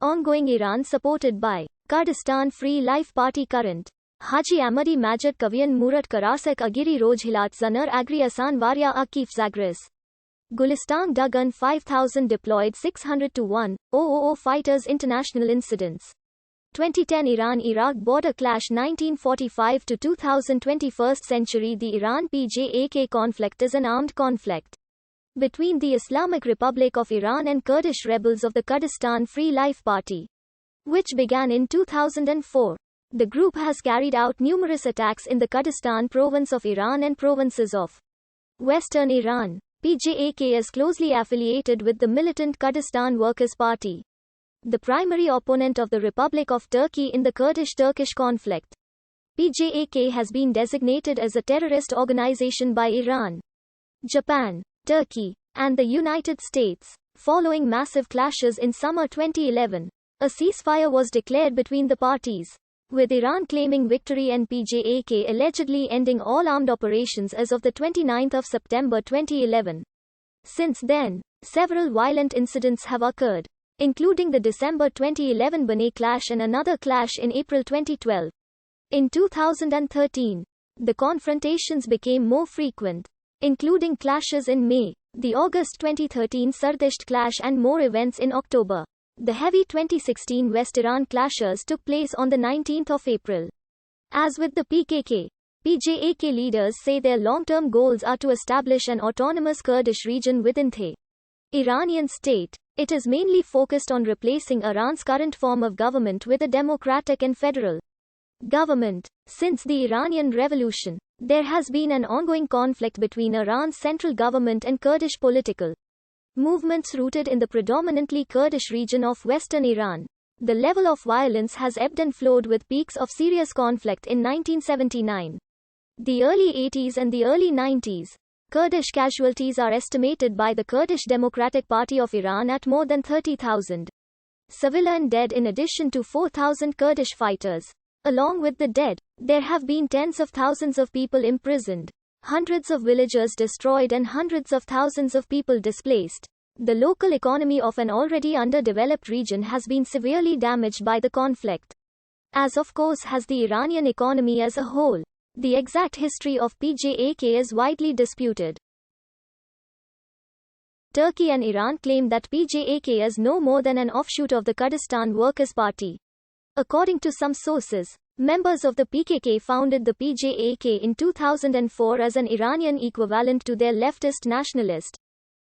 Ongoing Iran supported by Kurdistan Free Life Party current. Haji Ahmadi Majid Kavian Murat Karasek Agiri Rojhilat Zanar Agri Asan Varya Akif Zagris. Gulistan Dagan 5000 deployed 600 to 1,000 fighters international incidents. 2010 Iran-Iraq border clash 1945 to 2021st century. The Iran-PJAK conflict is an armed conflict between the Islamic Republic of Iran and Kurdish rebels of the Kurdistan Free Life Party, which began in 2004. The group has carried out numerous attacks in the Kurdistan province of Iran and provinces of western Iran. PJAK is closely affiliated with the militant Kurdistan Workers' Party, the primary opponent of the Republic of Turkey in the Kurdish-Turkish conflict. PJAK has been designated as a terrorist organization by Iran, Japan, Turkey, and the United States. Following massive clashes in summer 2011, a ceasefire was declared between the parties, with Iran claiming victory and PJAK allegedly ending all armed operations as of the 29th of September 2011. Since then, several violent incidents have occurred, including the December 2011 Banay clash and another clash in April 2012. In 2013, the confrontations became more frequent, including clashes in May, the August 2013 Sardisht clash and more events in October. The heavy 2016 West Iran clashes took place on the 19th of April. As with the PKK, PJAK leaders say their long-term goals are to establish an autonomous Kurdish region within the Iranian state. It is mainly focused on replacing Iran's current form of government with a democratic and federal government. Since the Iranian Revolution, there has been an ongoing conflict between Iran's central government and Kurdish political movements rooted in the predominantly Kurdish region of western Iran. The level of violence has ebbed and flowed, with peaks of serious conflict in 1979, the early 80s and the early 90s. Kurdish casualties are estimated by the Kurdish Democratic Party of Iran at more than 30,000 civilian dead in addition to 4,000 Kurdish fighters. Along with the dead, there have been tens of thousands of people imprisoned, hundreds of villages destroyed and hundreds of thousands of people displaced. The local economy of an already underdeveloped region has been severely damaged by the conflict, as of course has the Iranian economy as a whole. The exact history of PJAK is widely disputed. Turkey and Iran claim that PJAK is no more than an offshoot of the Kurdistan Workers' Party. According to some sources, members of the PKK founded the PJAK in 2004 as an Iranian equivalent to their leftist nationalist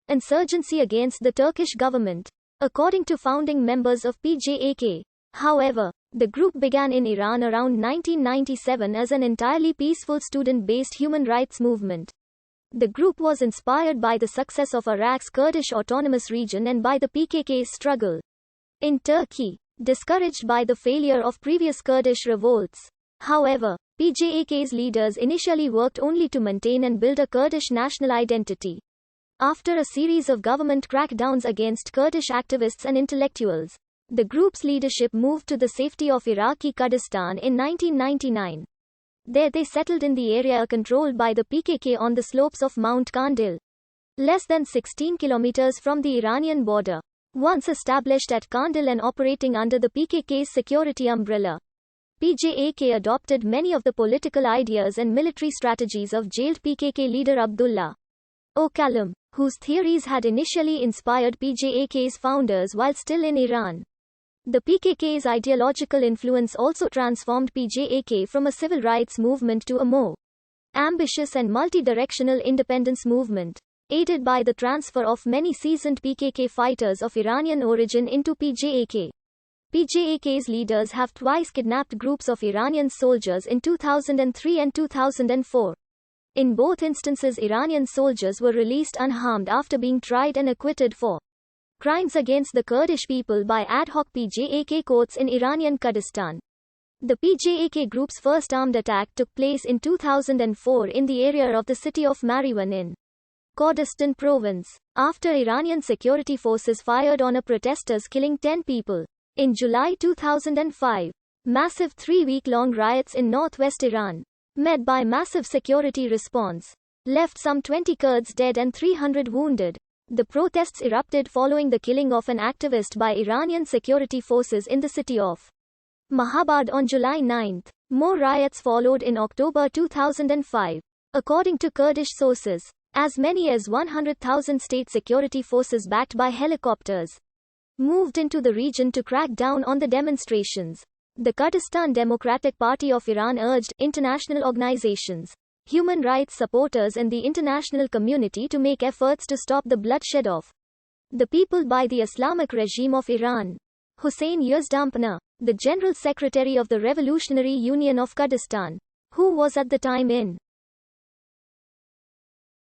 insurgency against the Turkish government. According to founding members of PJAK, however, the group began in Iran around 1997 as an entirely peaceful student-based human rights movement. The group was inspired by the success of Iraq's Kurdish autonomous region and by the PKK's struggle in Turkey, discouraged by the failure of previous Kurdish revolts. However, PJAK's leaders initially worked only to maintain and build a Kurdish national identity. After a series of government crackdowns against Kurdish activists and intellectuals, the group's leadership moved to the safety of Iraqi Kurdistan in 1999. There they settled in the area controlled by the PKK on the slopes of Mount Kandil, less than 16 kilometers from the Iranian border. Once established at Kandil and operating under the PKK's security umbrella, PJAK adopted many of the political ideas and military strategies of jailed PKK leader Abdullah Öcalan, whose theories had initially inspired PJAK's founders while still in Iran. The PKK's ideological influence also transformed PJAK from a civil rights movement to a more ambitious and multi-directional independence movement, aided by the transfer of many seasoned PKK fighters of Iranian origin into PJAK. PJAK's leaders have twice kidnapped groups of Iranian soldiers in 2003 and 2004. In both instances, Iranian soldiers were released unharmed after being tried and acquitted for crimes against the Kurdish people by ad hoc PJAK courts in Iranian Kurdistan. The PJAK group's first armed attack took place in 2004 in the area of the city of Mariwan in Kurdistan province, after Iranian security forces fired on protesters, killing 10 people. In July 2005, massive 3-week-long riots in northwest Iran, met by massive security response, left some 20 Kurds dead and 300 wounded. The protests erupted following the killing of an activist by Iranian security forces in the city of Mahabad on July 9. More riots followed in October 2005. According to Kurdish sources, as many as 100,000 state security forces backed by helicopters moved into the region to crack down on the demonstrations. The Kurdistan Democratic Party of Iran urged international organizations, human rights supporters and the international community to make efforts to stop the bloodshed of the people by the Islamic regime of Iran. Hussein Yazdampana, the General Secretary of the Revolutionary Union of Kurdistan, who was at the time in